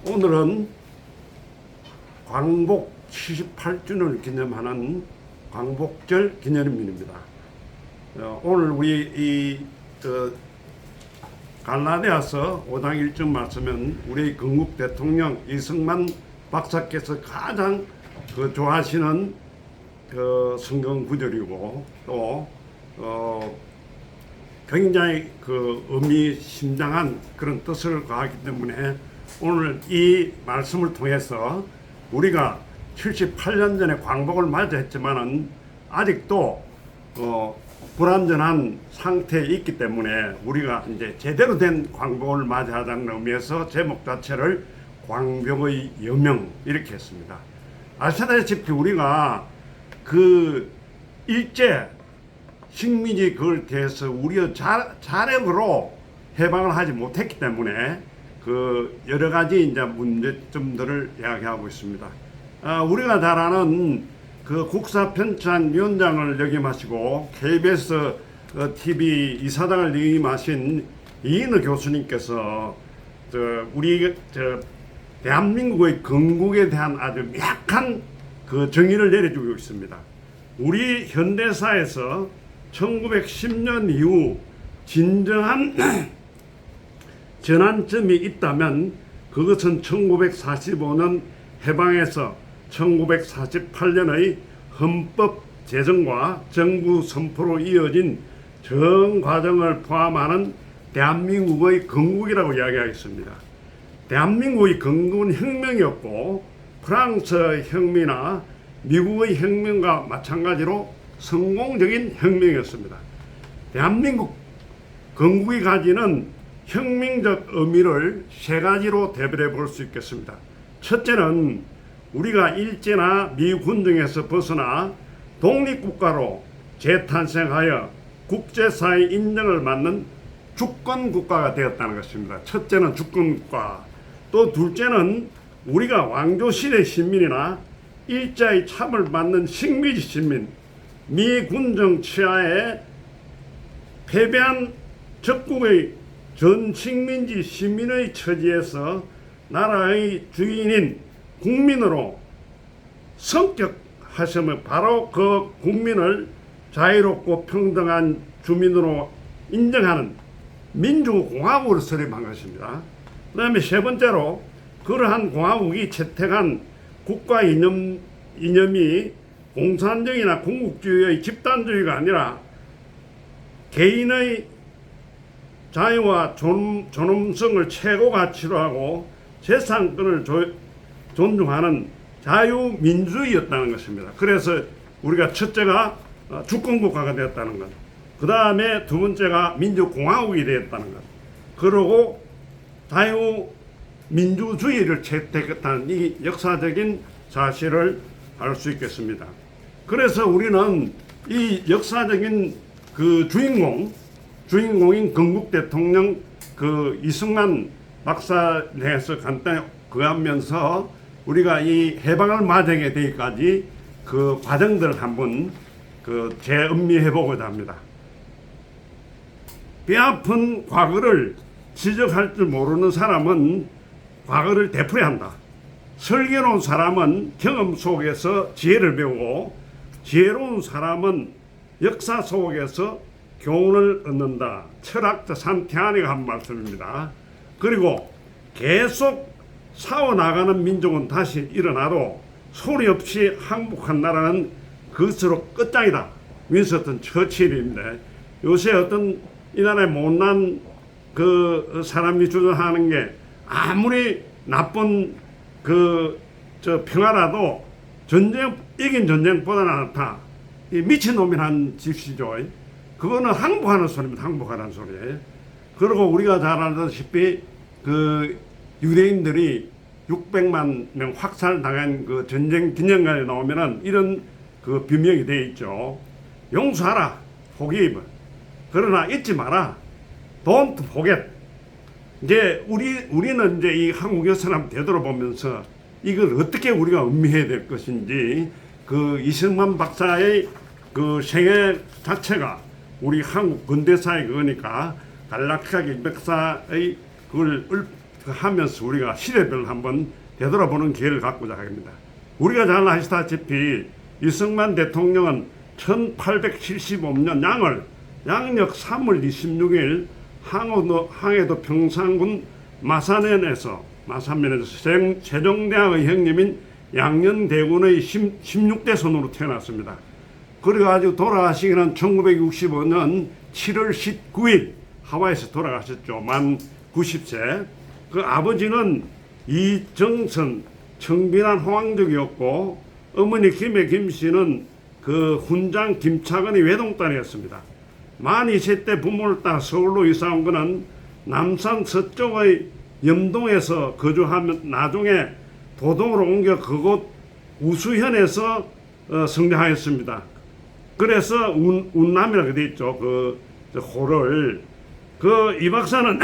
오늘은 광복 78주년을 기념하는 광복절 기념일입니다. 오늘 우리 갈라디아서 5장 1절 말씀은 우리 건국 대통령 이승만 박사께서 가장 좋아하시는 성경 구절이고 또 굉장히 의미심장한 그런 뜻을 가하기 때문에 오늘 이 말씀을 통해서 우리가 78년 전에 광복을 맞이했지만은 아직도 불완전한 상태에 있기 때문에 우리가 이제 제대로 된 광복을 맞이하자는 의미에서 제목 자체를 광복의 여명 이렇게 했습니다. 아시다시피 우리가 일제 식민지 그걸 대해서 우리의 자력으로 해방을 하지 못했기 때문에 여러 가지 이제 문제점들을 이야기하고 있습니다. 우리가 잘 아는 국사편찬위원장을 역임하시고 KBS TV 이사장을 역임하신 이인우 교수님께서 우리 대한민국의 건국에 대한 아주 명확한 정의를 내려주고 있습니다. 우리 현대사에서 1910년 이후 진정한 전환점이 있다면 그것은 1945년 해방에서 1948년의 헌법 제정과 정부 선포로 이어진 전 과정을 포함하는 대한민국의 건국이라고 이야기하겠습니다. 대한민국의 건국은 혁명이었고 프랑스 혁명이나 미국의 혁명과 마찬가지로 성공적인 혁명이었습니다. 대한민국 건국이 가지는 혁명적 의미를 세 가지로 대별해 볼 수 있겠습니다. 첫째는 우리가 일제나 미군정에서 벗어나 독립국가로 재탄생하여 국제사회 인정을 받는 주권국가가 되었다는 것입니다. 첫째는 주권국가. 또 둘째는 우리가 왕조시대 시민이나 일자의 참을 받는 식민지 시민, 미군정 치하에 패배한 적국의 전 식민지 시민의 처지에서 나라의 주인인 국민으로 성격하시며 바로 그 국민을 자유롭고 평등한 주민으로 인정하는 민주공화국을 설립한 것입니다. 그 다음에 세 번째로 그러한 공화국이 채택한 국가 이념이 공산주의나 군국주의의 집단주의가 아니라 개인의 자유와 존엄성을 최고 가치로 하고 재산권을 존중하는 자유민주주의였다는 것입니다. 그래서 우리가 첫째가 주권국가가 되었다는 것, 그 다음에 두 번째가 민주공화국이 되었다는 것, 그리고 자유민주주의를 채택했다는 이 역사적인 사실을 알 수 있겠습니다. 그래서 우리는 이 역사적인 주인공인 건국 대통령 이승만 박사에 대해서 간단히 하면서 우리가 이 해방을 맞이하게 되기까지 과정들을 한번 재음미해 보고자 합니다. 뼈아픈 과거를 지적할 줄 모르는 사람은 과거를 되풀이한다. 슬기로운 사람은 경험 속에서 지혜를 배우고 지혜로운 사람은 역사 속에서 교훈을 얻는다. 철학자 산티아니가 한 말씀입니다. 그리고 계속 싸워나가는 민족은 다시 일어나도 소리 없이 항복한 나라는 그것으로 끝장이다. 윈스턴 처칠입니다. 요새 어떤 이 나라의 못난 사람이 주장하는 게 아무리 나쁜 평화라도 이긴 전쟁보다 낫다. 이 미친놈이라는 짓이죠. 그거는 항복하는 소리입니다. 항복하는 소리예요. 그리고 우리가 잘 알다시피 유대인들이 600만 명 확살당한 전쟁 기념관에 나오면은 이런 비명이 되어 있죠. 용서하라. forgive. 그러나 잊지 마라. don't forget. 이제 우리는 이제 이 한국 역사를 되돌아보면서 이걸 어떻게 우리가 음미해야 될 것인지 이승만 박사의 생애 자체가 우리 한국 근대사의 그거니까 간략하게 역사의 그걸 하면서 우리가 시대별로 한번 되돌아보는 기회를 갖고자 합니다. 우리가 잘 아시다시피 이승만 대통령은 1875년 양력 3월 26일 항해도 평창군 마산면에서 세종대왕의 형님인 양녕대군의 16대 손으로 태어났습니다. 그래가지고 돌아가시기는 1965년 7월 19일 하와이에서 돌아가셨죠. 만 90세. 그 아버지는 이정선 청빈한 호황족이었고 어머니 김씨는 그 훈장 김차근의 외동딸이었습니다. 만 20세 때 부모를 따라 서울로 이사 온 그는 남산 서쪽의 염동에서 거주하며 나중에 도동으로 옮겨 그곳 우수현에서 성장하였습니다. 그래서 운남이라고 되어 있죠. 그 호를 이 박사는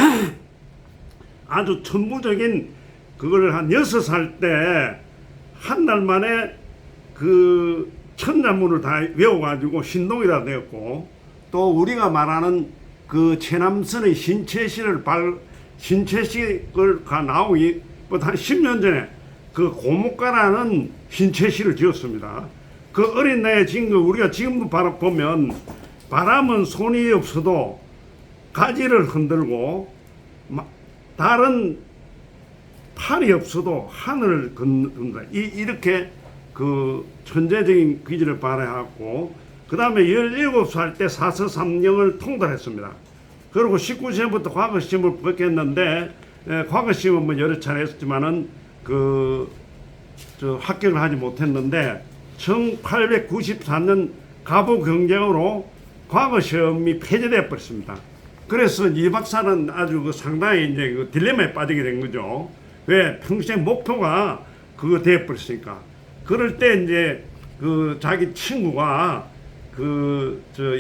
아주 천부적인 그걸 한 6살 때 한 달 만에 그 천자문을 다 외워가지고 신동이라 되었고, 또 우리가 말하는 그 최남선의 신체시를 신체시가 나오기 한 10년 전에 그 고목가라는 신체시를 지었습니다. 그 어린 나이에 지은 거 우리가 지금도 보면 바람은 손이 없어도 가지를 흔들고 다른 팔이 없어도 하늘을 걷는다. 이렇게 그 천재적인 기질을 발휘하고, 그 다음에 17살 때 사서삼령을 통달했습니다. 그리고 19세부터 과거시험을 붙였는데, 과거시험은 뭐 여러 차례 했지만은 합격을 하지 못했는데, 1894년 갑오 경쟁으로 과거시험이 폐지되어 버렸습니다. 그래서 이 박사는 아주 상당히 이제 그 딜레마에 빠지게 된 거죠. 왜? 평생 목표가 그거 되어 버렸으니까. 그럴 때 이제 자기 친구가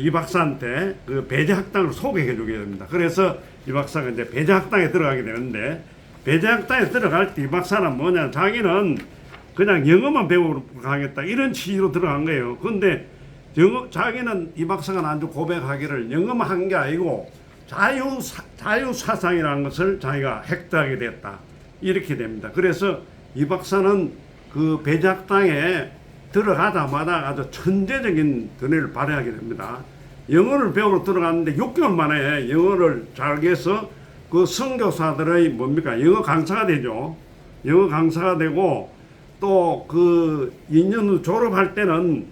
이 박사한테 그 배제학당을 소개해 주게 됩니다. 그래서 이 박사가 이제 배제학당에 들어가게 되는데, 배제학당에 들어갈 때 이 박사는 뭐냐, 자기는 그냥 영어만 배우러 가겠다 이런 취지로 들어간 거예요. 그런데 자기는 이 박사가 나중에 고백하기를 영어만 한 게 아니고 자유사상이라는 것을 자기가 획득하게 됐다 이렇게 됩니다. 그래서 이 박사는 그 배제학당에 들어가자마자 아주 천재적인 두뇌를 발휘하게 됩니다. 영어를 배우러 들어갔는데 6개월 만에 영어를 잘해서 그 선교사들의 영어 강사가 되죠. 영어 강사가 되고, 또 그 2년 후 졸업할 때는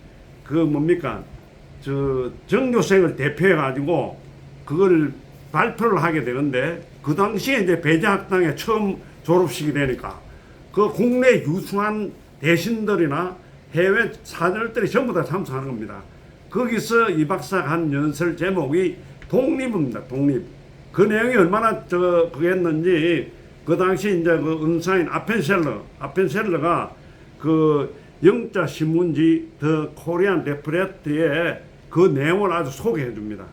전교생을 대표해 가지고 그걸 발표를 하게 되는데, 그 당시에 이제 배제학당에 처음 졸업식이 되니까 그 국내 유수한 대신들이나 해외 사절들이 전부 다 참석하는 겁니다. 거기서 이 박사가 한 연설 제목이 독립입니다. 독립. 그 내용이 얼마나 그랬는지, 그 당시 이제 그 은사인 아펜셀러가 그 영자 신문지 더 코리안 데프레트에 그 내용을 아주 소개해 줍니다.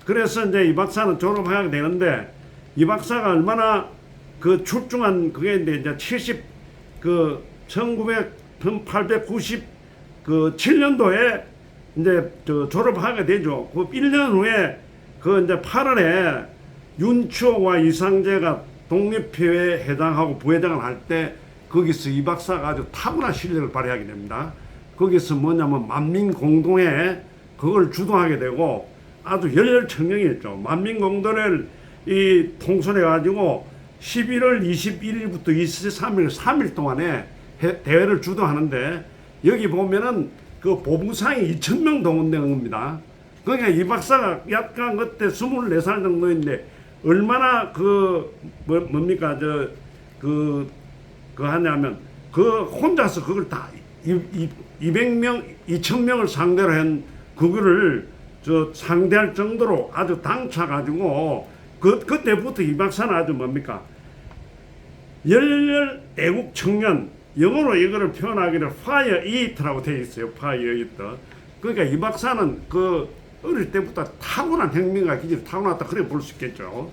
그래서 이제 이 박사는 졸업하게 되는데, 이 박사가 얼마나 그 출중한 그게 이제 1897년도에 이제 졸업하게 되죠. 그 1년 후에 이제 8월에 윤추호와 이상재가 독립회에 회장하고 부회장을 할 때 거기서 이 박사가 아주 타고난 실력을 발휘하게 됩니다. 거기서 뭐냐면 만민공동회 그걸 주도하게 되고 아주 열렬청명이었죠. 만민공동회를 통솔해 가지고 11월 21일부터 23일 3일 동안에 대회를 주도하는데, 여기 보면은 그 보부상이 2,000명 동원된 겁니다. 그러니까 이 박사가 약간 그때 24살 정도인데 얼마나 하냐면 혼자서 그걸 다 200명, 2,000명을 상대로 한 그거를 상대할 정도로 아주 당차가지고 그때부터 이 박사는 아주 열렬 애국 청년, 영어로 이거를 표현하기를 fire eater라고 되어 있어요. fire eater. 그러니까 이 박사는 어릴 때부터 타고난 혁명가 기질이 타고났다 그래 볼 수 있겠죠.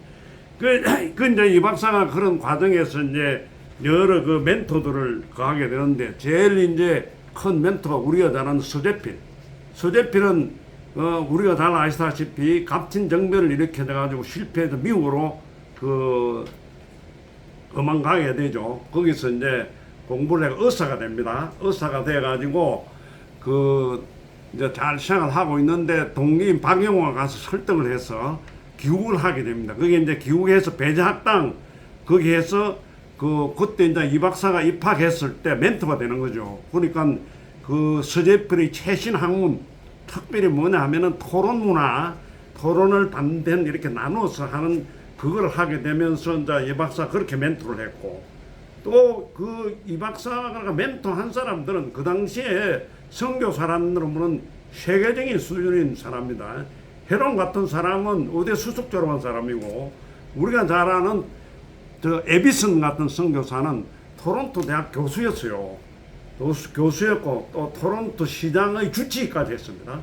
이제 이 박사가 그런 과정에서 이제 여러 그 멘토들을 하게 되는데, 제일 이제 큰 멘토가 우리가 잘 아는 서재필은 우리가 잘 아시다시피 갑친 정변을 일으켜가지고 실패해서 미국으로 음악 가게 되죠. 거기서 이제 공부를 해가 의사가 됩니다. 의사가 돼가지고 그 이제 잘 생활을 하고 있는데 동기인 박영호가 가서 설득을 해서 기국을 하게 됩니다. 그게 이제 기국에서 배제학당 거기에서 그때 이제 이 박사가 입학했을 때 멘토가 되는 거죠. 그러니까 그 서재필의 최신 학문 특별히 뭐냐 하면은 토론 문화, 토론을 반대는 이렇게 나누어서 하는 그걸 하게 되면서 이제 이 박사 그렇게 멘토를 했고, 또 그 이 박사가 멘토한 사람들은 그 당시에 선교사람으로는 세계적인 수준인 사람입니다. 헤론 같은 사람은 의대 수석 졸업한 사람이고, 우리가 잘 아는 저 에비슨 같은 선교사는 토론토 대학 교수였어요. 교수였고 또 토론토 시장의 주치의까지 했습니다.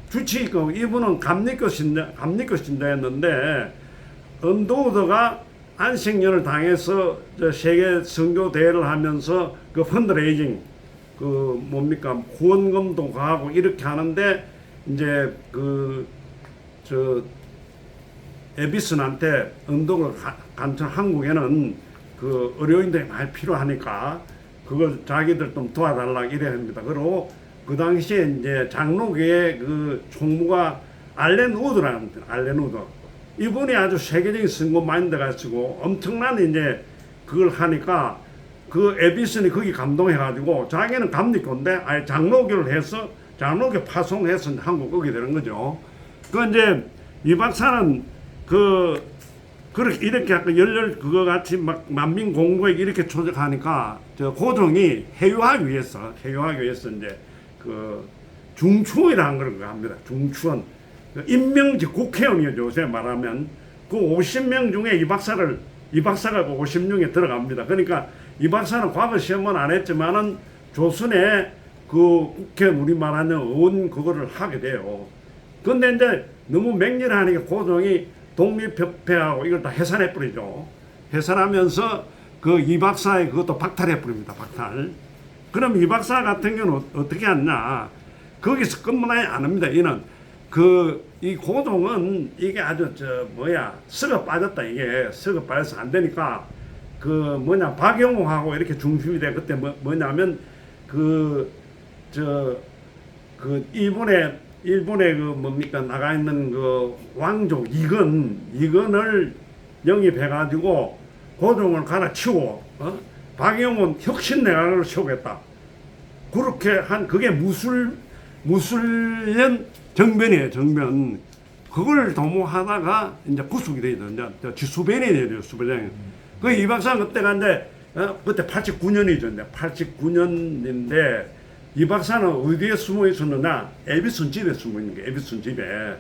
주치의고 이분은 감리교 신자였는데 언더우드가 안식년을 당해서 세계 선교 대회를 하면서 그 펀드레이징 그 뭡니까 후원금도 가고 이렇게 하는데 이제 저 에비슨한테 언덕을 간천 한국에는 그 의료인들이 많이 필요하니까 그걸 자기들 좀 도와달라 이래 합니다. 그리고 그 당시에 이제 장로교의 그 총무가 알렌 우드 이분이 아주 세계적인 선거 마인드가 있고 엄청난 이제 그걸 하니까 그 에비슨이 거기 감동해가지고 자기는 감리교인데 아예 장로교를 해서 장로교 파송해서 한국 오게 되는 거죠. 그 이제 이 박사는 그렇게 이렇게 아까 열렬 그거 같이 막 만민 공부에 이렇게 조직하니까 저 고종이 해유하기 위해서 이제 그 중추원이라는 걸 합니다. 중추원. 임명직 국회의원이죠. 요새 말하면 그 50명 중에 이 박사가 그 50명에 들어갑니다. 그러니까 이 박사는 과거 시험은 안 했지만은 조선의 그 국회 우리말하는 의원 그거를 하게 돼요. 근데 이제 너무 맹렬하니까 고종이 독립협회하고 이걸 다 해산해 버리죠. 해산하면서 그 이 박사의 그것도 박탈해 버립니다. 박탈. 그럼 이 박사 같은 경우는 어떻게 하냐? 거기서 끝나지 않습니다. 이는 이 고종은 이게 아주 썩어 빠졌다. 이게 썩어 빠져서 안 되니까 박영호하고 이렇게 중심이 돼. 그때 뭐냐면 일본에 나가 있는 그 왕족 이건을 영입해가지고 고종을 갈아치우고 박영호는 혁신내각을 세우겠다. 그렇게 한 그게 무술년 정변이에요. 정변. 그걸 도모하다가 이제 구속이 되죠. 이제 수변이 되죠. 수변이. 그 이 박사는 그때가 이제 그때 89년이죠. 이제 89년인데. 이 박사는 어디에 숨어 있었느냐? 에비슨 집에 숨어 있는 게 에비슨 집에.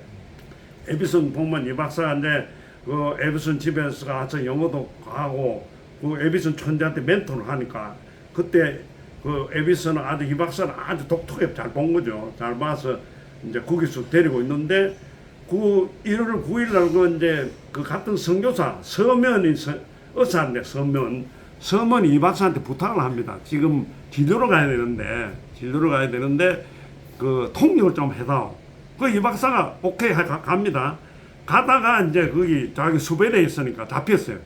에비슨 보면 이 박사가 이제 그 에비슨 집에서 가서 영어도 하고 그 에비슨 천재한테 멘토를 하니까 그때 그 에비슨은 이 박사는 아주 독특하게 잘 본 거죠. 잘 봐서 이제 거기서 데리고 있는데 1월 9일 날 이제 그 같은 선교사 서면이 의사인데 서면이 이 박사한테 부탁을 합니다. 지금 진료로 가야 되는데 그 통역을 좀 해다오. 이 박사가 오케이 갑니다. 가다가 이제 거기 자기 수배에 있으니까 잡혔어요.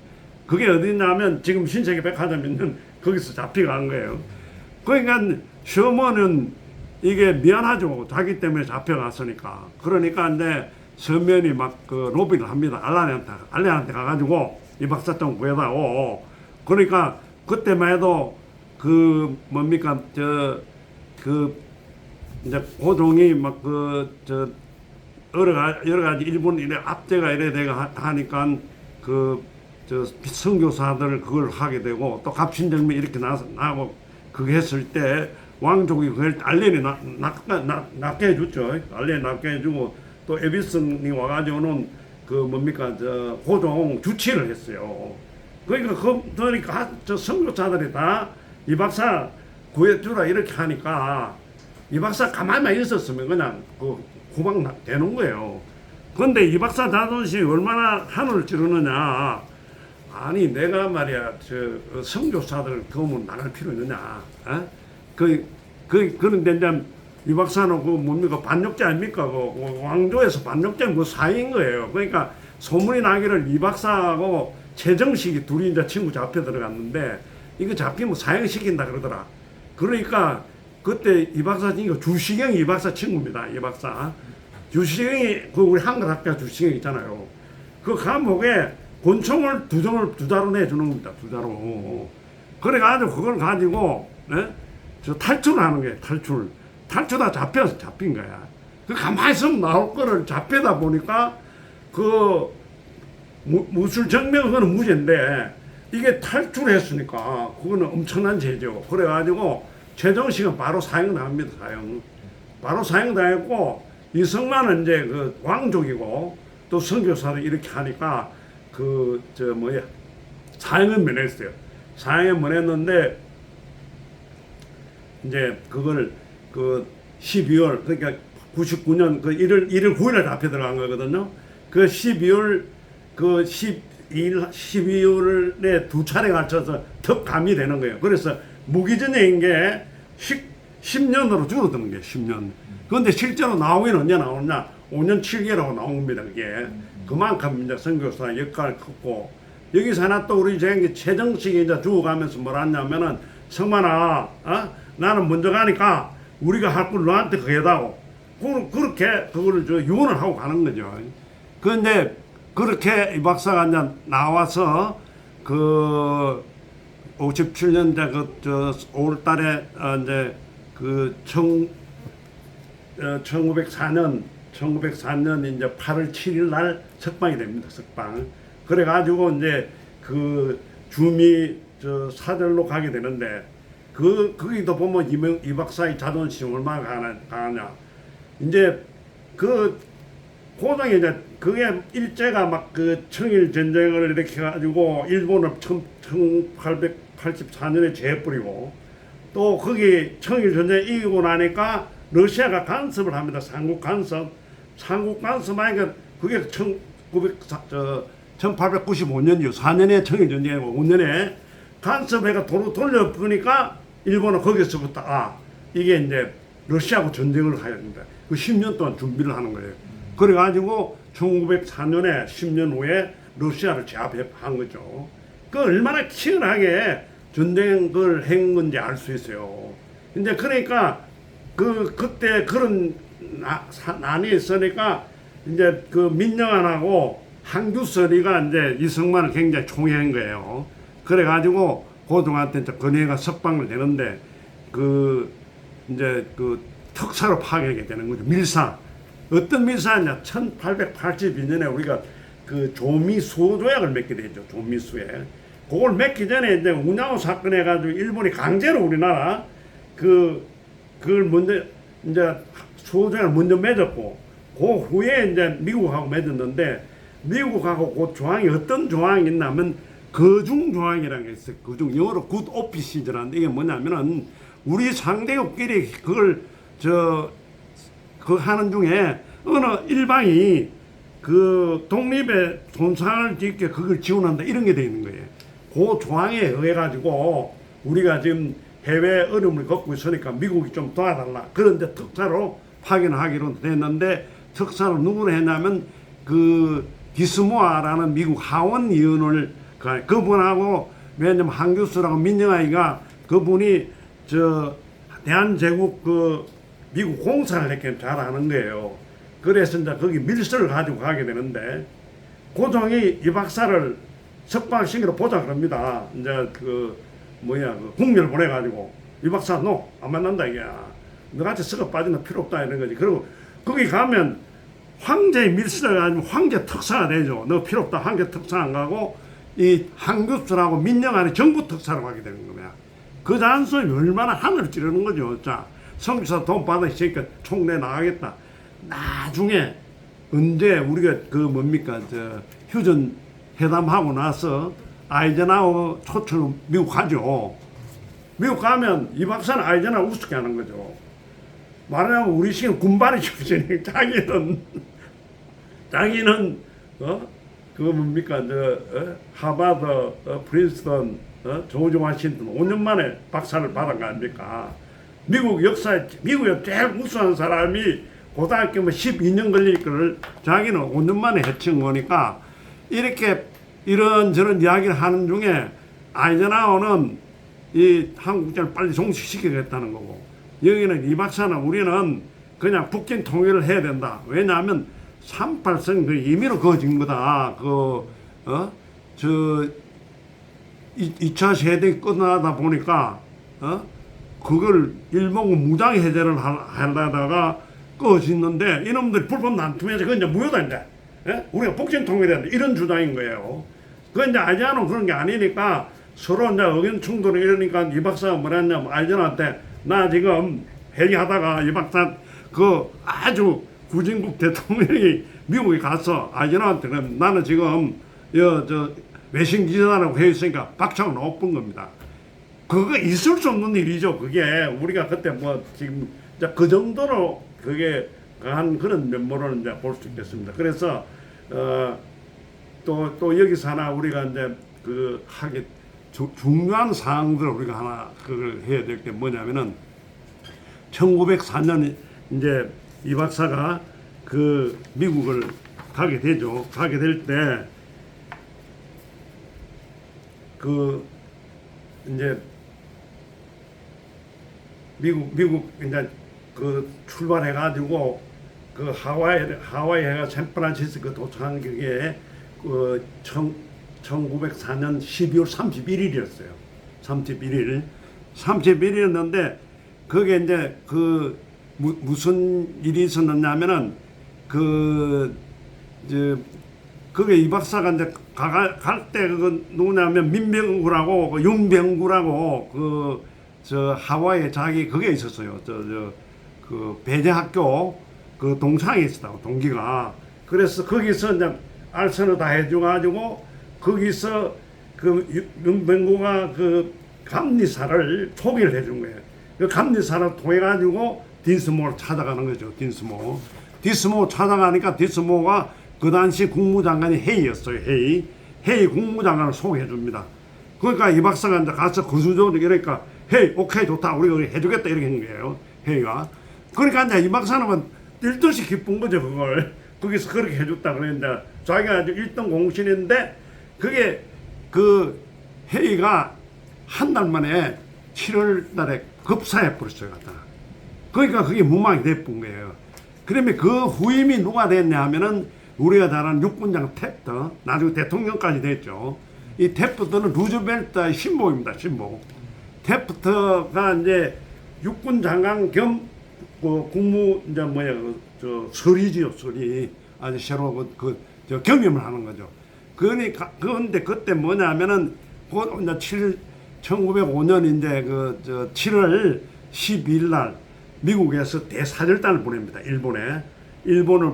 그게 어디냐면 지금 신세계 백화점 있는 거기서 잡혀간 거예요. 그러니까 서면은 이게 미안하죠. 자기 때문에 잡혀갔으니까. 그러니까 이제 서면이 막 그 로비를 합니다. 알렌한테 가가지고 이 박사 좀 구해다오. 그러니까 그때만 해도 이제 고종이 막 여러 가지 일본 이래 압제가 이래 되가 하니까 선교사들 그걸 하게 되고 또 갑신정비 이렇게 나고 그거 했을 때 왕족이 그걸 알렌이 낫게 해줬죠. 알렌이 낫게 해주고 또 에비슨이 와가지고는 고종 주치를 했어요. 그러니까 저 선교사들이 다 이 박사 구해주라 이렇게 하니까 이 박사 가만히만 있었으면 그냥 구박 되는 거예요. 그런데 이 박사 자존심이 얼마나 하늘을 찌르느냐. 아니 내가 말이야 선교사들 도움을 나갈 필요 있느냐. 그런데 이제 이 박사는 반역자 아닙니까? 왕조에서 반역자 사이인 거예요. 그러니까 소문이 나기를 이 박사하고 최정식이 둘이 이제 친구 잡혀 들어갔는데 이거 잡히면 사형시킨다 그러더라. 그러니까 그때 이 박사 친구 주시경이 이 박사 친구입니다. 이 박사 주시경이 그 우리 한글학교 주시경 있잖아요. 그 감옥에 권총을 두 자루 내주는 겁니다. 두 자루. 그래가지고 그걸 가지고 저 탈출을 하는 거예요. 탈출다 잡혀서 잡힌 거야. 그 가만히 있으면 나올 거를 잡혀다 보니까 그 무술 정명은 무죄인데 이게 탈출했으니까 그거는 엄청난 죄죠. 그래가지고 최정식은 바로 사형당합니다. 바로 사형당했고 이승만은 이제 그 왕족이고 또 선교사를 이렇게 하니까 그 사형은 면했어요. 사형은 면했는데 이제 그걸 그 12월 그러니까 99년 그 1월 9일에 잡혀 들어간 거거든요. 그 12월 그 12월에 두 차례 갖춰서 덕감이 되는 거예요. 그래서 무기징역인 게 10년으로 줄어드는 거예요. 10년. 그런데 실제로 나오긴 언제 나오느냐? 5년 7개월하고 나온 겁니다. 그게 그만큼 이제 선교사 역할을 컸고 여기서 하나 또 우리 최정식이 이제 죽어가면서 뭐라 했냐면은 성만아, 나는 먼저 가니까 우리가 할 걸 너한테 그게다고 그렇게 그거를 유언을 하고 가는 거죠. 그런데 그렇게 이 박사가 이제 나와서 그 57년 이제 5월달에 이제 그 1904년 이제 8월 7일 날 석방이 됩니다. 석방. 그래가지고 이제 그 주미 사절로 가게 되는데 거기도 보면 이 박사의 자존심이 얼마나 강하냐. 이제 그 고장에 이제 그게 일제가 막 그 청일 전쟁을 이렇게 해가지고 일본을 1884년에 재해버리고 또 거기 청일 전쟁 이기고 나니까 러시아가 간섭을 합니다. 삼국 간섭 하니까 그게 1895년이요. 4년에 청일 전쟁이고 5년에 간섭해가 도로 돌려보니까 일본은 거기서부터 이게 이제 러시아하고 전쟁을 해야 됩니다. 그 10년 동안 준비를 하는 거예요. 그래가지고 1904년에 10년 후에 러시아를 제압한 거죠. 그 얼마나 치열하게 전쟁을 한 건지 알 수 있어요. 이제 그러니까 그때 그런 난이 있으니까 이제 그 민영안하고 한규설이가 이제 이승만을 굉장히 총애한 거예요. 그래가지고 고종한테 이제 건의가 석방을 되는데 이제 그 특사로 파견하게 되는 거죠. 밀사. 어떤 밀사냐? 1882년에 우리가 그 조미수 조약을 맺게 되죠. 조미수에. 그걸 맺기 전에 이제 운양호 사건 해가지고 일본이 강제로 우리나라 그걸 먼저 이제 수조약을 먼저 맺었고 그 후에 이제 미국하고 맺었는데 미국하고 그 조항이 어떤 조항이 있냐면 거중 조항이라는 게 있어요. 거중 영어로 굿 오피시즈라는데 이게 뭐냐면은 우리 상대국끼리 그걸 그 하는 중에 어느 일방이 그 독립에 손상을 짓게 그걸 지원한다 이런 게 돼 있는 거예요. 그 조항에 의해 가지고 우리가 지금 해외 어려움을 겪고 있으니까 미국이 좀 도와달라. 그런데 특사로 파견하기로 됐는데 특사로 누구를 했냐면 그 디스모아라는 미국 하원의원을 그분하고 왜냐면 한교수라고 민영아이가 그분이 대한제국 미국 공사를 했기 때문에 잘 아는 거예요. 그래서 이제 거기 밀서를 가지고 가게 되는데 고종이 이 박사를 석방시키러 보자 그럽니다. 이제 국면을 보내가지고 이 박사 너 안 만난다 이게 너같이 썩어 빠지는 필요 없다 이런 거지. 그리고 거기 가면 황제의 밀서를 가지고 황제 특사가 되죠. 너 필요 없다. 황제 특사 안 가고 이 한교수라고 민영안이 정부 특사로 가게 되는 겁니다. 그 잔소리 얼마나 하늘을 찌르는 거죠. 자, 성주사 돈 받으시니까 총내 나가겠다. 나중에 언제 우리가 휴전 회담하고 나서 아이젠하워 초청 미국 가죠. 미국 가면 이 박사는 아이젠하워 우습게 하는 거죠. 말하자면 우리 시간 군발이 출신이 자기는 하버드, 프린스턴, 조지 워싱턴 5년 만에 박사를 받은 거 아닙니까? 미국에 제일 우수한 사람이 고등학교면 12년 걸릴 거를 자기는 5년 만에 해친 거니까 이렇게 이런저런 이야기를 하는 중에 아이젠하워는 이 한국전을 빨리 종식시키겠다는 거고, 여기는 이 박사는 우리는 그냥 북핵 통일을 해야 된다. 왜냐하면 38선 그 임의로 거진 거다. 2차 세대가 끝나다 보니까 그걸 일본군 무장 해제를 하려다가 꺼졌는데 이놈들이 불법 난투해서 그건 이제 무효다 이제. 우리가 북핵 통일해야 된다. 이런 주장인 거예요. 그건 이제 아이젠하워는 그런 게 아니니까 서로 이제 의견 충돌을 이러니까 이 박사가 뭐랬냐면 아이젠하워한테 나 지금 회의하다가 이 박사 그 아주 구진국 대통령이 미국에 가서 아이젠하워한테 나는 지금 외신 기자라고 해 있으니까 박차고 나쁜 겁니다. 그거 있을 수 없는 일이죠. 그게 우리가 그때 뭐 지금 그 정도로 그게 한 그런 면모를 이제 볼 수 있겠습니다. 그래서 또 여기서 하나 우리가 이제 그 하게 중요한 사항들을 우리가 하나 그걸 해야 될 게 뭐냐면은 1904년 이제 이 박사가 그 미국을 가게 되죠. 가게 될 때 그 이제 미국 이제 그 출발해 가지고 그 하와이가 샌프란시스코 도착한 게 그 1904년 12월 31일이었어요. 31일이었는데 그게 이제 그 무슨 일이 있었느냐면은 그게 이 박사가 이제 갈 때 그거 누구냐면 민병구라고 윤병구라고 하와이에 자기 그게 있었어요. 그 배제학교 그 동창이 있었다고 동기가. 그래서 거기서 이제 알선을 다 해줘가지고 거기서 그 윤병구가 그 감리사를 소개를 해준 거예요. 그 감리사를 통해 가지고 딘스모를 찾아가는 거죠. 디스모 찾아가니까 디스모가 그 당시 국무장관이 헤이였어요. 헤이 국무장관을 소개해 줍니다. 그러니까 이 박사가 이제 가서 거수적으로 이러니까 헤이 오케이 좋다 우리가 해주겠다 이렇게 한 거예요. 헤이가. 그러니까 이제 이 박사는 뛸 듯이 기쁜 거죠. 그걸 거기서 그렇게 해줬다 그랬는데 자기가 아주 1등 공신인데 그게 그 헤이가 한 달 만에 7월 달에 급사해 버렸어요. 갖다. 그러니까 그게 무망이 돼본 거예요. 그러면 그 후임이 누가 됐냐 하면은 우리가 잘 아는 육군장 탭터, 나중에 대통령까지 됐죠. 이 탭터는 루즈벨트의 신복입니다. 신복. 탭터가 이제 육군장관 겸 국무 이제 서리지요. 서리. 아주 새로 겸임을 하는 거죠. 그러니까 그런데 그때 뭐냐면은 곧 이제 1905년 이제 7월 12일 날 미국에서 대사절단을 보냅니다. 일본을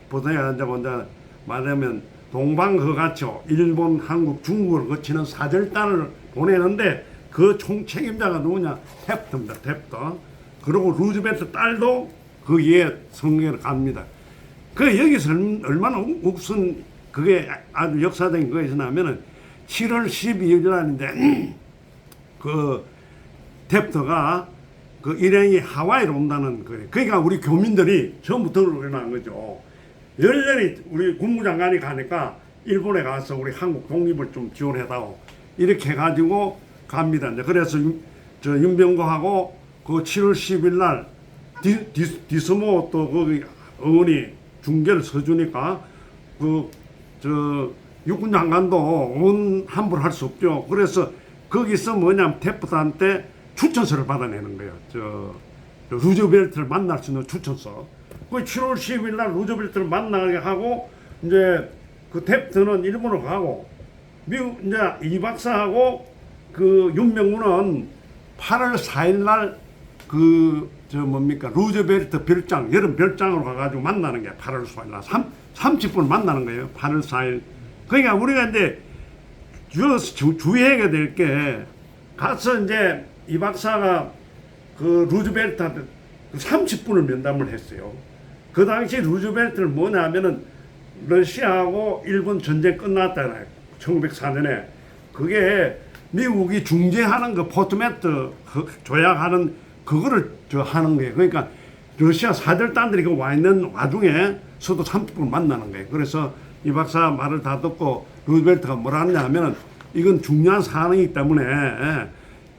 보내야 이제 먼저 말하면 동방허가초 일본, 한국, 중국을 거치는 사절단을 보내는데 그 총책임자가 누구냐? 탭터입니다. 탭터. 그리고 루즈벨트 딸도 거기에 성경을 갑니다. 그 여기서 얼마나 웃은 그게 아주 역사적인 거에서 나면은 7월 12일 날인데 그 탭터가 그 일행이 하와이로 온다는 거예요. 그러니까 우리 교민들이 처음부터 일어난 거죠. 열렬히 우리 국무장관이 가니까 일본에 가서 우리 한국 독립을 좀 지원해다오 이렇게 해가지고 갑니다. 이제 그래서 윤병구하고 그 7월 10일 날 디스모 또 거기 어머니 중계를 서주니까 육군장관도 함부로 할 수 없죠. 그래서 거기서 뭐냐면 탭터한테 추천서를 받아내는 거예요. 루즈벨트를 만날 수 있는 추천서. 그 7월 10일 날 루즈벨트를 만나게 하고 이제 그 탭터는 일본으로 가고 미국 이제 이 박사하고 그 윤병구는 8월 4일 날 루즈벨트 별장 여름 별장으로 가가지고 만나는 게 8월 4일 날 30분 만나는 거예요. 8월 4일. 그러니까 우리가 이제 주의해야 될 게 가서 이제 이 박사가 그 루즈벨트한테 30분을 면담을 했어요. 그 당시 루즈벨트를 뭐냐면은 러시아하고 일본 전쟁 끝났잖아요. 1904년에. 그게 미국이 중재하는 그 포트매트 조약하는 그거를 하는 거예요. 그러니까 러시아 사절단들이 와 있는 와중에 서도 30분 만나는 거예요. 그래서 이 박사 말을 다 듣고 루즈벨트가 뭐라 하냐 하면은 이건 중요한 사안이기 때문에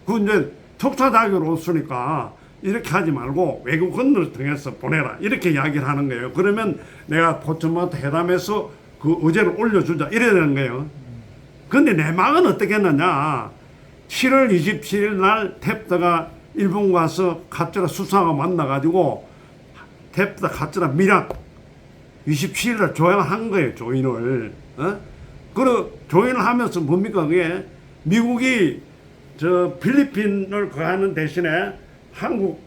그 이제 특사 자격을 없으니까 이렇게 하지 말고 외국인을 통해서 보내라 이렇게 이야기를 하는 거예요. 그러면 내가 포츠마트 회담에서 그 의제를 올려주자 이래야 되는 거예요. 근데 내 막은 어떻게 했느냐. 7월 27일 날 탭더가 일본 가서 가츠라 수상하고 만나가지고 탭더 가츠라 미락 27일 날 조인한 거예요. 조인을. 그리고 조인을 하면서 뭡니까 그게 미국이 저 필리핀을 거하는 대신에 한국,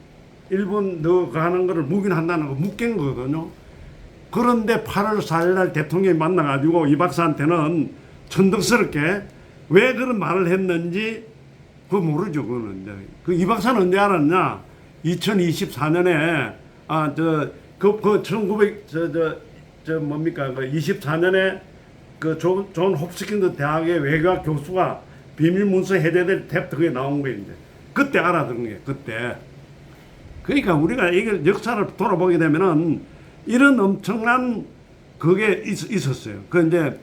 일본 너 거하는 거를 묵인한다는 거 묶인 거거든요. 그런데 8월 4일 날 대통령이 만나가지고 이 박사한테는 천덕스럽게 왜 그런 말을 했는지 그거 모르죠. 그거는 이제 그 이 박사는 언제 알았냐? 2024년에 그 1900 뭡니까 그 24년에 그 존 홉스킨스 대학의 외교학 교수가 비밀 문서 해제될 탭도 그게 나온 거예요. 이제 그때 알아듣는 게 그때. 그러니까 우리가 이걸 역사를 돌아보게 되면은 이런 엄청난 그게 있었어요. 그 이제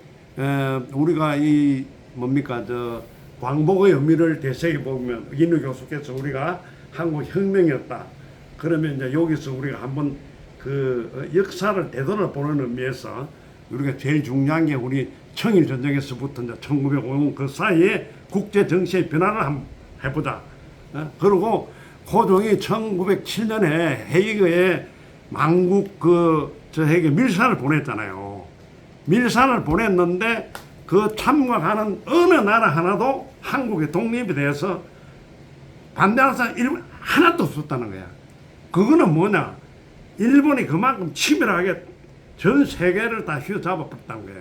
우리가 이 뭡니까 저 광복의 의미를 되새겨 보면 이인우 교수께서 우리가 한국 혁명이었다. 그러면 이제 여기서 우리가 한번 그 역사를 되돌아보는 의미에서 우리가 제일 중요한 게 우리 청일 전쟁에서부터 이제 1905년 그 사이에 국제 정세의 변화를 한번 해보자. 그리고 고종이 1907년에 헤이그에 만국 저 헤이그 밀사를 보냈잖아요. 밀사를 보냈는데 그 참가하는 어느 나라 하나도 한국의 독립에 대해서 반대하는 사람 하나도 없었다는 거야. 그거는 뭐냐? 일본이 그만큼 치밀하게 전 세계를 다 휘어잡아 버렸다는 거예요.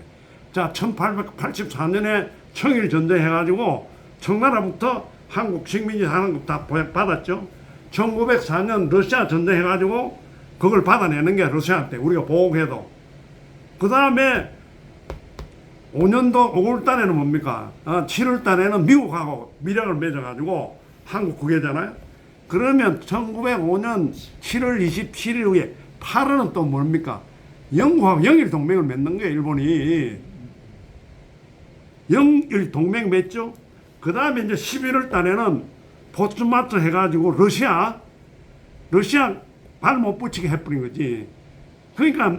자, 1884년에 청일전쟁 해가지고 청나라부터 한국 식민지 하는 거 다 받았죠. 1904년 러시아 전쟁 해가지고 그걸 받아내는 게 러시아한테 우리가 보호해도. 그 다음에 5년도 5월달에는 뭡니까? 7월달에는 미국하고 미락을 맺어가지고 한국 그게잖아요. 그러면 1905년 7월 27일 후에 8월은 또 뭡니까? 영국하고 영일 동맹을 맺는 거예요. 일본이 영일 동맹 맺죠. 그 다음에 이제 11월 달에는 포츠마트 해가지고 러시아 발 못 붙이게 해버린 거지. 그러니까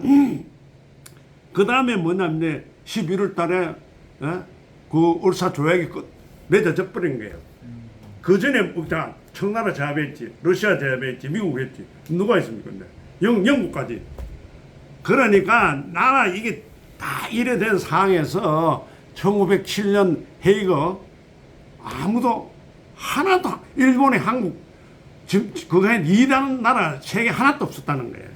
그 다음에 뭐냐면 이제 11월 달에 그 을사 조약이 맺어져 버린 거예요. 그 전에 청나라 제압했지, 러시아 제압했지, 미국 했지. 누가 있습니까? 영국까지. 그러니까 나라 이게 다 이래 된 상황에서 1907년 헤이그 아무도 하나도 일본이 한국 지금 그거에 이다는 나라 세계 하나도 없었다는 거예요.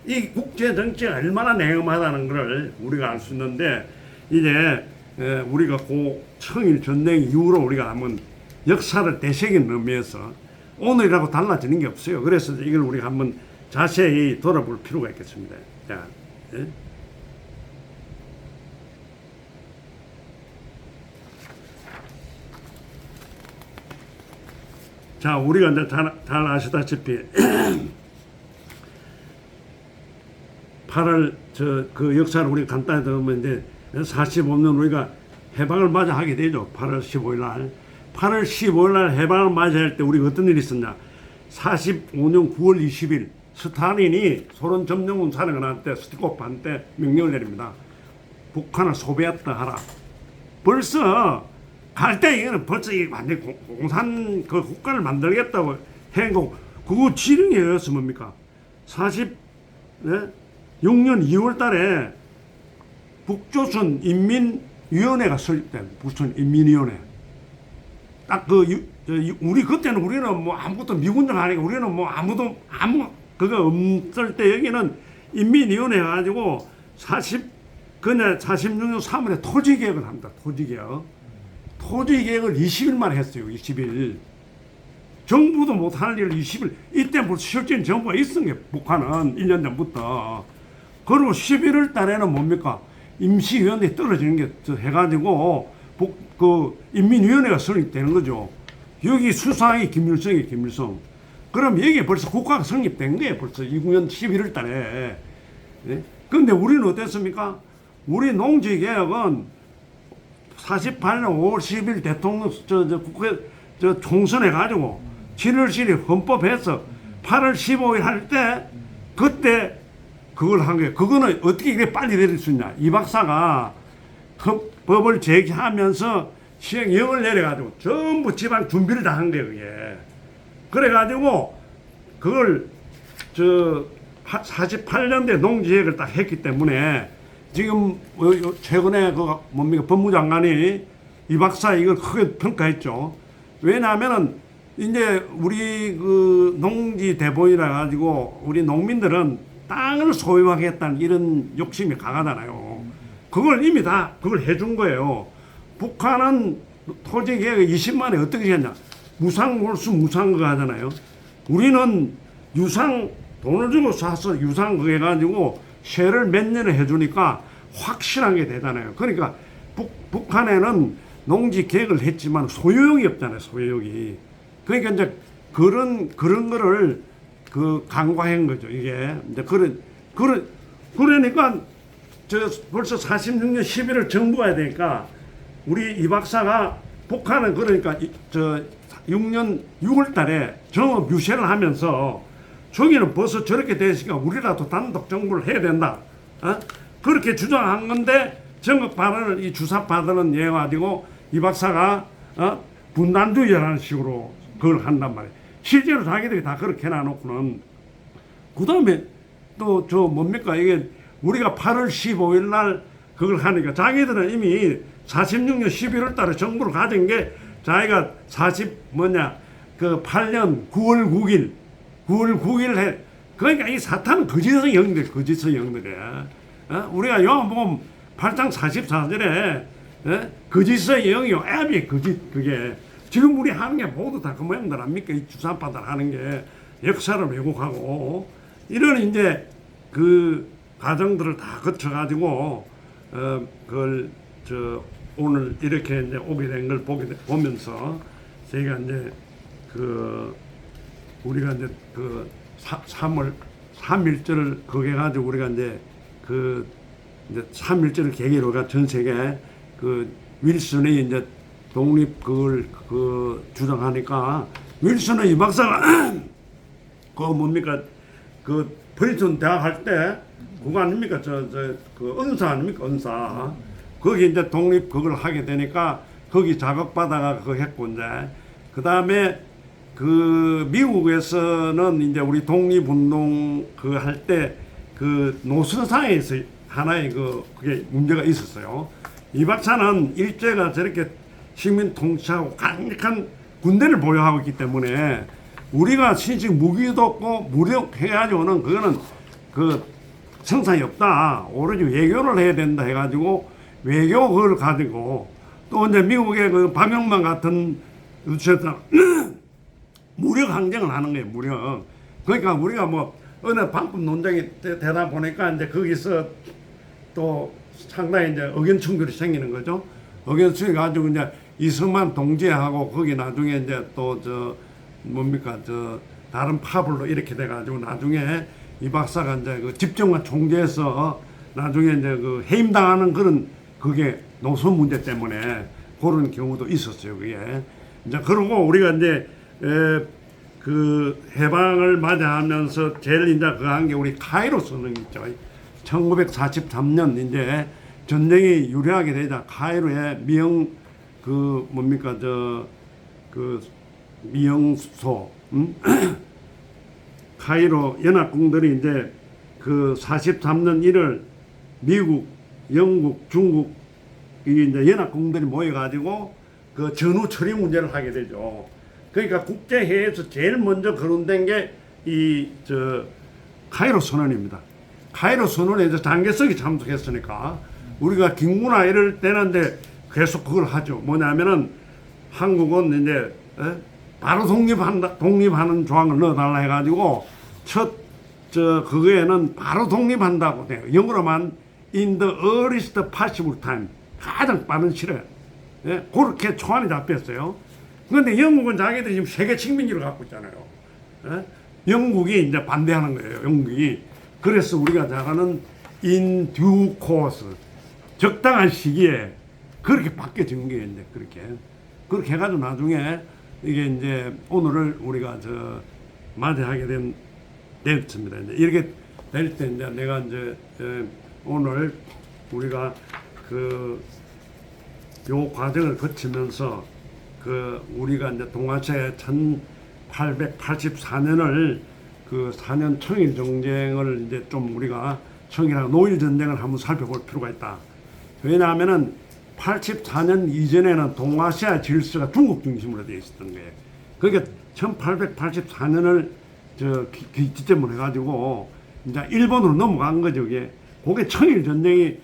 이 국제 정치가 얼마나 냉엄하다는 걸 우리가 알 수 있는데 이제 우리가 그 청일 전쟁 이후로 우리가 한번 역사를 되새기는 의미에서 오늘이라고 달라지는 게 없어요. 그래서 이걸 우리가 한번 자세히 돌아볼 필요가 있겠습니다. 자, 예? 자, 우리가 이제 잘 아시다시피 8월 그 역사를 우리가 간단히 들으면 이제 45년 우리가 해방을 맞이하게 되죠. 8월 15일 날. 8월 15일 날 해방을 맞이할 때 우리가 어떤 일이 있었냐. 45년 9월 20일 스탈린이 소련 점령군 사령을 할 때 스티코프한테 명령을 내립니다. 북한을 소비했다 하라. 벌써 갈 때 이거는 벌써 완전 공산 그 국가를 만들겠다고 해고 그거 지령이었어 뭡니까? 46년 2월 달에 북조선 인민위원회가 설립된 북조선 인민위원회. 딱 우리 그때는 우리는 뭐 아무것도 미군정 아니고 우리는 뭐 아무 그거 없을 때 여기는 인민위원회 해가지고 46년 3월에 토지개혁을 합니다. 토지개혁을 20일만 했어요. 20일. 정부도 못할 일을 20일. 이때 벌써 실질적인 정부가 있은 게 북한은 1년 전부터. 그리고 11월 달에는 뭡니까? 임시위원회 떨어지는 게 해가지고 그 인민위원회가 설립되는 거죠. 여기 수상이 김일성이에요. 김일성. 그럼 여기 벌써 국가가 성립된 거예요. 벌써 29년 11월 달에. 예? 근데 우리는 어땠습니까? 우리 농지개혁은 48년 5월 10일 대통령 국회 총선해가지고 7월 7일 헌법해서 8월 15일 할 때 그때 그걸 한 거예요. 그거는 어떻게 이렇게 빨리 내릴 수 있냐. 이 박사가 법을 제기하면서 시행령을 내려가지고 전부 지방 준비를 다 한 거예요. 그게. 그래가지고 그걸 48년대 농지개혁을 딱 했기 때문에 지금 최근에 법무장관이 이 박사 이걸 크게 평가했죠. 왜냐하면은 이제 우리 그 농지 대본이라 가지고 우리 농민들은 땅을 소유하겠다는 이런 욕심이 강하잖아요. 그걸 이미 다 그걸 해준 거예요. 북한은 토지 계획 20만에 어떻게 했냐? 무상몰수 무상거 하잖아요. 우리는 유상 돈을 주고 사서 유상 그거 해가지고 세를 몇 년에 해주니까 확실한 게 되잖아요. 그러니까 북한에는 농지 계획을 했지만 소유욕이 없잖아요. 소유욕이. 그러니까 이제 그런 거를 그 강화한 거죠. 이게 이제 그러니까 벌써 46년 11월 정부가 해야 되니까 우리 이 박사가 북한은 그러니까 6년 6월 달에 정업 유세를 하면서 저기는 벌써 저렇게 됐으니까 우리라도 단독 정부를 해야 된다. 그렇게 주장한 건데 정업 발언을 이 주사 발언은 예 가지고 이 박사가 분단주의라는 식으로 그걸 한단 말이에요. 실제로 자기들이 다 그렇게 해놔놓고는 그 다음에 또 뭡니까 이게 우리가 8월 15일 날 그걸 하니까 자기들은 이미 46년 11월 달에 정부를 가진 게 자기가 8년 9월 9일 해. 그러니까 이 사탄은 거짓의 영들이야. 우리가 영화 보면 8장 44절에 거짓의 영이요. 앱이 거짓 그게. 지금 우리 하는 게 모두 다 그 모양들 아닙니까? 이 주사파들 하는 게 역사를 왜곡하고 이런 이제 그 과정들을 다 거쳐가지고 그걸 오늘 이렇게 이제 오게 된 걸 보면서 저희가 이제 우리가 이제 3월 3.1절을 그게 가지고 우리가 이제 이제 3.1절을 계기로가 전 세계 윌슨이 이제 독립 그걸 주장하니까 윌슨의 이 박사가 뭡니까 프린스턴 대학 할 때 그거 아닙니까 은사 아닙니까 은사 거기 이제 독립 그걸 하게 되니까 거기 자극받아가 그거 했고 이제 그 다음에 미국에서는 이제 우리 독립운동 할 때 노선상에서 하나의 그게 문제가 있었어요. 이 박사는 일제가 저렇게 식민 통치하고 강력한 군대를 보유하고 있기 때문에 우리가 신식 무기도 없고 무력해가지고는 그거는 성상이 없다. 오로지 외교를 해야 된다 해가지고 외교 그걸 가지고 또 이제 미국의 박영만 같은 무력 항쟁을 하는 거예요. 무력. 그러니까 우리가 어느 반품 논쟁이 되다 보니까 이제 거기서 또 상당히 이제 의견 충돌이 생기는 거죠. 의견 충돌이 가지고 이제 이승만 동지하고 거기 나중에 이제 또 다른 파벌로 이렇게 돼가지고 나중에 이 박사가 이제 집정관 총재에서 나중에 이제 해임당하는 그게 노선 문제 때문에 그런 경우도 있었어요. 그게 이제 그러고 우리가 이제 해방을 맞이하면서 제일 이제 한 게 우리 카이로 선언 있죠. 1943년 이제 전쟁이 유리하게 되자 카이로에 미영소 카이로 연합군들이 이제 43년 1월 미국, 영국, 중국 이 이제 연합군들이 모여가지고 전후 처리 문제를 하게 되죠. 그러니까 국제회의에서 제일 먼저 거론된 게 카이로 선언입니다. 카이로 선언에 장개석이 참석했으니까 우리가 김구나 이럴 때는 이제 계속 그걸 하죠. 뭐냐면은 한국은 이제 바로 독립하는 조항을 넣어달라 해가지고 그거에는 바로 독립한다고 돼요. 영어로만 in the earliest possible time 가장 빠른 시일 그렇게 초안이 잡혔어요. 그런데 영국은 자기들이 지금 세계 식민지를 갖고 있잖아요. 영국이 이제 반대하는 거예요. 영국이. 그래서 우리가 잘하는 in due course 적당한 시기에 그렇게 바뀌어진 게 이제 그렇게 해가지고 나중에 이게 이제 오늘을 우리가 맞이하게 됐습니다. 이제 이렇게 될 때 이제 내가 이제 오늘 우리가 요 과정을 거치면서 우리가 이제 동아시아의 1884년을 4년 청일 정쟁을 이제 좀 우리가 청일하고 노일 전쟁을 한번 살펴볼 필요가 있다. 왜냐하면은 84년 이전에는 동아시아 질서가 중국 중심으로 되어 있었던 거예요. 그러니까 1884년을 기점으로 해가지고 이제 일본으로 넘어간 거죠. 그게 청일 전쟁이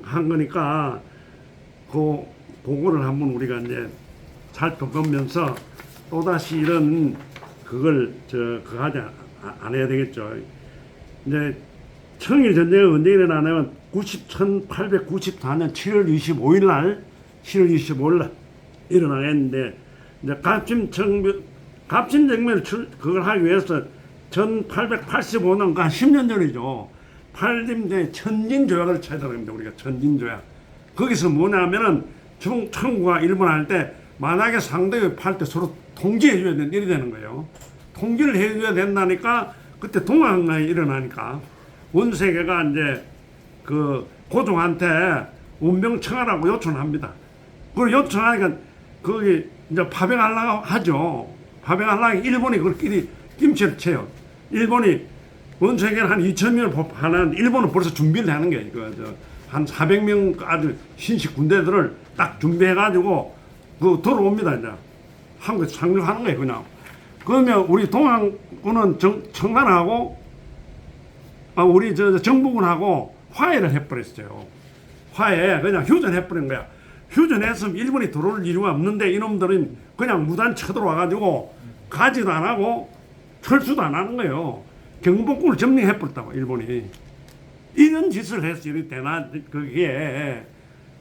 한 거니까 그거를 한번 우리가 이제 살펴보면서 또다시 이런 그걸 그거 하지 안 해야 되겠죠. 이제 청일 전쟁이 언제 일어나냐면 1894년 7월 25일 날 일어나겠는데 이제 갑진정변 그걸 하기 위해서 1885년 한 10년 전이죠. 팔림대 천진조약을 체결합니다. 우리가 천진조약. 거기서 뭐냐면은 청구가 일본 할 때 만약에 상대가 팔 때 서로 통지해줘야 되는 일이 되는 거예요. 통지를 해줘야 된다니까 그때 동학강이 일어나니까 원세계가 이제 고종한테 운병청하라고 요청합니다. 그걸 요청하니까 거기 이제 파병하려고 하죠. 파병하려고 일본이 그렇게 김치를 쳐요. 일본이 원세계는 한 2,000명을 하는 일본은 벌써 준비를 하는 게 한 400명 아주 신식 군대들을 딱 준비해가지고 들어옵니다. 이제 한국에 상륙하는 거예요. 그냥. 그러면 우리 동학군은 청나라하고 우리 정부군하고 화해를 해버렸어요. 화해 그냥 휴전해버린 거야. 휴전했으면 일본이 들어올 이유가 없는데 이놈들은 그냥 무단 쳐들어와가지고 가지도 안 하고 철수도 안 하는 거예요. 경복궁을 점령해버렸다고 일본이. 이런 짓을 했어요. 이렇게 대나 그게.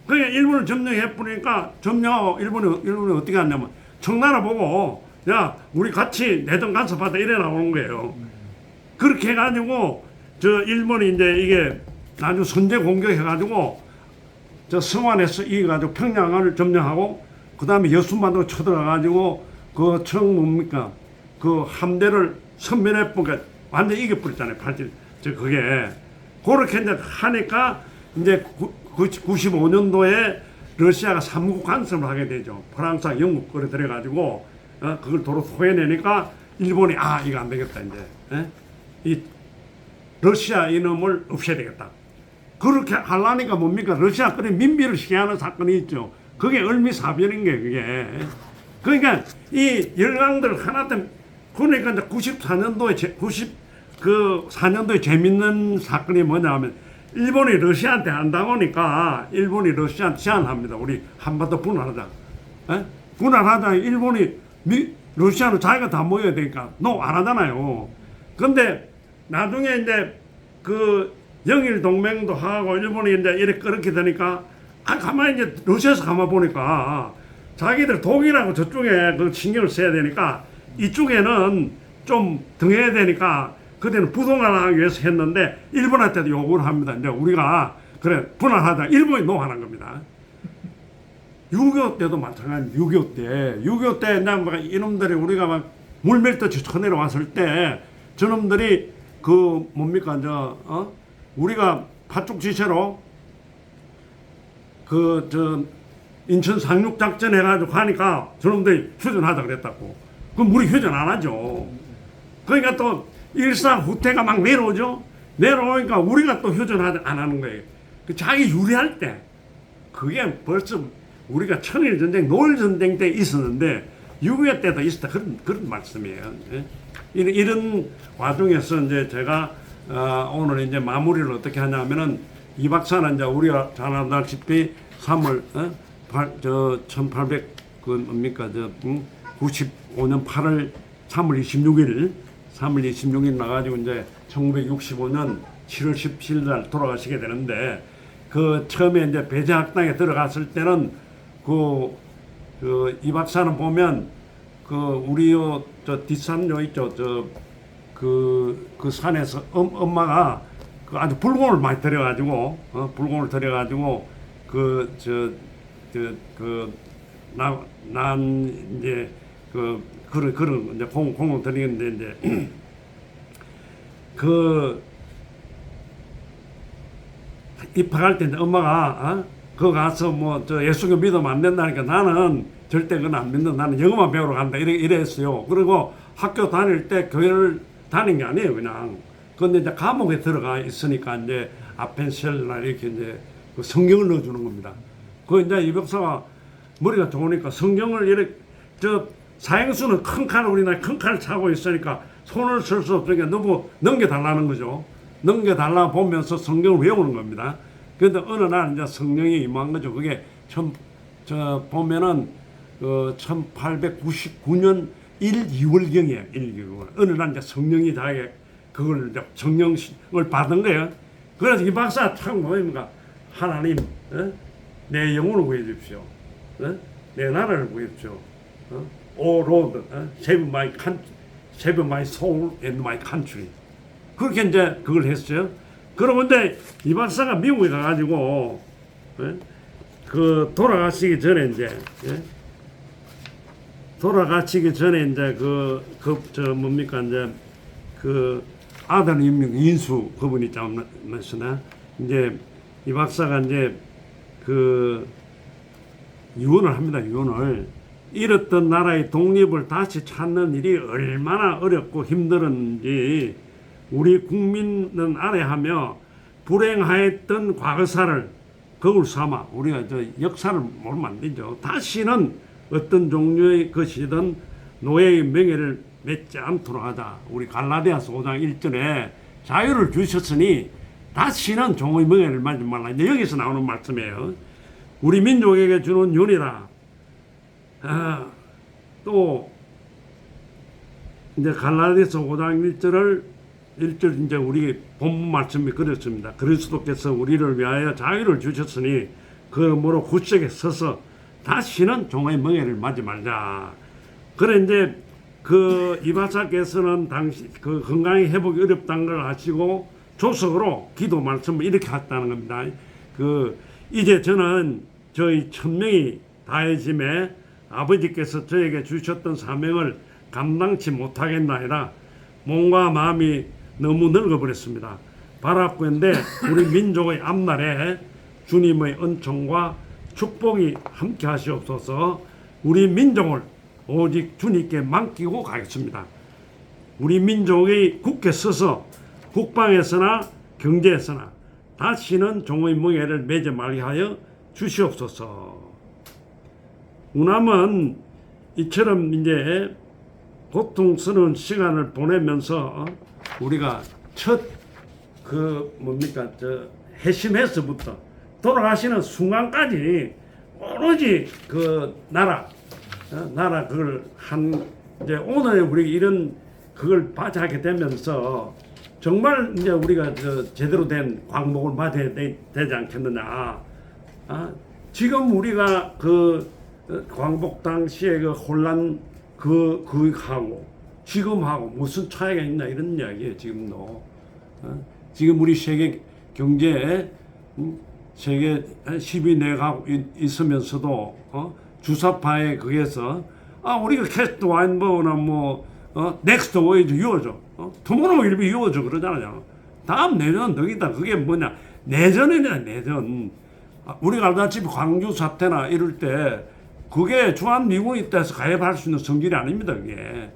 그러니까 일본을 점령해버리니까 점령하고 일본이 어떻게 하냐면 청나라 보고 야 우리 같이 내정 간섭하다 이래 나오는 거예요. 그렇게 해가지고 일본이 이제 이게 나중에 선제 공격해가지고 성안에서 이겨가지고 평양을 점령하고 그 다음에 여순반도 쳐들어가가지고 뭡니까 함대를 선멸해보니까 완전 이겨버렸잖아요. 그게 그렇게 이제 하니까 이제 95년도에 러시아가 삼국 간섭을 하게 되죠. 프랑스와 영국 거래 들여가지고 그걸 도로 소해내니까 일본이 이거 안 되겠다 이제 이 러시아 이놈을 없애야 되겠다. 그렇게 하려니까 뭡니까 러시아 끌이 민비를 시행하는 사건이 있죠. 그게 을미사변인 게 그게. 그러니까 이 열강들 하나 때문에 그러니까 이제 4년도에 재밌는 사건이 뭐냐면 일본이 러시아한테 안 당하니까 일본이 러시아한테 제안합니다. 우리 한반도 분할하자. 분할하자. 일본이 러시아는 자기가 다 모여야 되니까 안 하잖아요. 근데 나중에 이제 영일 동맹도 하고 일본이 이제 이렇게 그렇게 되니까 가만히 이제 러시아에서 가만 보니까 자기들 독일하고 저쪽에 신경을 써야 되니까 이쪽에는 좀 등해야 되니까 그때는 부동산하기 위해서 했는데 일본한테도 요구를 합니다. 이제 우리가 그래 분할하자. 일본이 노하는 겁니다. 6.25 때도 마찬가지입니다. 6.25 때 이놈들이 우리가 막 물밀듯이 쳐내려왔을 때 저놈들이 뭡니까 우리가 파쪽 지세로 인천 상륙 작전 해가지고 가니까 저놈들이 휴전하자 그랬다고. 그럼 우리 휴전 안 하죠. 그러니까 또 일사후퇴가 막 내려오죠. 내려오니까 우리가 또 휴전하자 안 하는 거예요. 자기 유리할 때 그게 벌써 우리가 청일전쟁, 노일전쟁 때 있었는데 6.25 때도 있었다 그런 말씀이에요. 이런 과정에서 이제 제가 오늘 이제 마무리를 어떻게 하냐면은 이 박사는 이제 우리가 잘 알다시피 3월 95년 8월 3월 26일 나가지고 이제 1965년 7월 17일 날 돌아가시게 되는데 처음에 이제 배제학당에 들어갔을 때는 이 박사는 보면 우리 뒷산 있죠. 그 산에서 엄마가 그 아주 불공을 많이 들여가지고 불공을 들여가지고 난 이제 그런 이제 공을 들이는데 이제 그 입학할 때 엄마가 그거 가서 뭐 저 예수교 믿으면 안 된다니까 나는 절대 그건 안 믿는다. 나는 영어만 배우러 간다. 이랬어요. 그리고 학교 다닐 때 교회를 다닌 게 아니에요. 그냥. 근데 이제 감옥에 들어가 있으니까 이제 아펜셀이나 이렇게 이제 그 성경을 넣어주는 겁니다. 그 이제 이 박사가 머리가 좋으니까 성경을 이렇게 저 사행수는 큰 칼 우리나라 큰 칼 차고 있으니까 손을 쓸 수 없으니까 너무 넘겨달라는 거죠. 넘겨달라 보면서 성경을 외우는 겁니다. 그런데 어느 날 이제 성령이 임한 거죠. 그게 보면은 1899년 1, 2월경이에요. 1, 2월. 어느 날 이제 성령이 자기 그걸 이제 성령을 받은 거예요. 그래서 이 박사 참 뭐입니까? 하나님, 내 영혼을 구해주십시오. 내 나라를 구해주십시오. O Lord, save my soul and my country. 그렇게 이제 그걸 했어요. 그러면 이제 이 박사가 미국에 가가지고 그 돌아가시기 전에 이제 뭡니까 이제 그 아들 인수 그분이 있잖아요. 이제 이 박사가 이제 그 유언을 합니다. 유언을 잃었던 나라의 독립을 다시 찾는 일이 얼마나 어렵고 힘들었는지 우리 국민은 알아야하며 불행하였던 과거사를 거울 삼아 우리가 저 역사를 모르면 안 되죠. 다시는 어떤 종류의 것이든 노예의 명예를 맺지 않도록 하자. 우리 갈라디아서 5장 1절에 자유를 주셨으니 다시는 종의 명예를 맞지 말라. 이제 여기서 나오는 말씀이에요. 우리 민족에게 주는 윤이라. 또 이제 갈라디아서 5장 1절 이제 우리 본문 말씀이 그렇습니다. 그리스도께서 우리를 위하여 자유를 주셨으니 그러므로 굳세게 서서 다시는 종의 명예를 맞지 말자. 그래 이제 그 이박사께서는 당시 그 건강이 회복이 어렵다는 걸 아시고 조석으로 기도 말씀을 이렇게 했다는 겁니다. 그 이제 저는 저희 천명이 다해짐에 아버지께서 저에게 주셨던 사명을 감당치 못하겠나이다. 몸과 마음이 너무 늙어버렸습니다. 바라건대 우리 민족의 앞날에 주님의 은총과 축복이 함께 하시옵소서. 우리 민족을 오직 주님께 맡기고 가겠습니다. 우리 민족의 굳게 서서 국방에서나 경제에서나 다시는 종의 명예를 매지 말게 하여 주시옵소서. 우남은 이처럼 이제 고통스러운 시간을 보내면서 우리가 첫 해심에서부터 돌아가시는 순간까지 오로지 그 나라 그걸 이제 오늘 우리 이런 그걸 맞이하게 되면서 정말 이제 우리가 제대로 된 광복을 맞이해야 되지 않겠느냐. 지금 우리가 그 광복 당시에 그 혼란 그하고 지금하고 무슨 차이가 있나 이런 이야기예요. 지금도 지금 우리 세계 경제에 세계 10위 내가 있으면서도 주사파에 거기에서 우리가 캐스트 와인버거나 넥스트 웨이즈 유어죠. 투모로우 일비 유어죠 그러잖아요. 다음 내년 너기다. 그게 뭐냐 내전이냐 내전. 우리가 알다시피 광주 사태나 이럴 때 그게 주한미군이 때서 가입할 수 있는 성질이 아닙니다. 그게.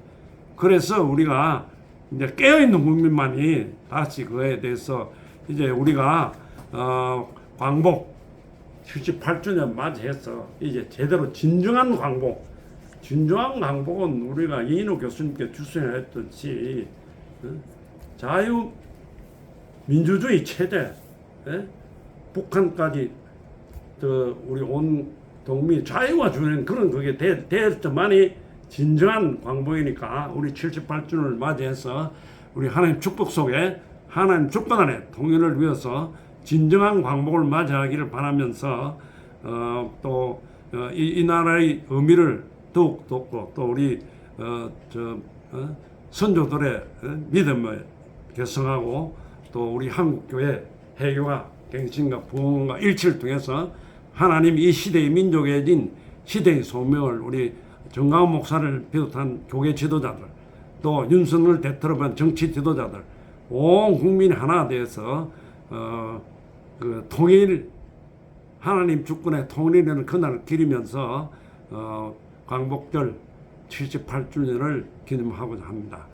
그래서 우리가 이제 깨어있는 국민만이 다시 그에 대해서 이제 우리가 광복 78주년 맞이해서 이제 제대로 진정한 광복은 우리가 이인호 교수님께 주선했듯이 자유 민주주의 체제 북한까지 우리 온 동미 자유와 주는 그런 그게 될 때만이 진정한 광복이니까 우리 78주년을 맞이해서 우리 하나님 축복 속에 하나님 주권 안에 통일을 위해서 진정한 광복을 맞이하기를 바라면서 또 이 나라의 의미를 더욱 돋고 또 우리 선조들의 믿음을 계승하고 또 우리 한국교회 해교가 갱신과 부흥과 일치를 통해서 하나님 이 시대의 민족의 진 시대의 소명을 우리 정강훈 목사를 비롯한 교회 지도자들 또 윤석열 대통령 정치 지도자들 온 국민이 하나 되어서 그 통일 하나님 주권의 통일이라는 그날을 기리면서 광복절 78주년을 기념하고자 합니다.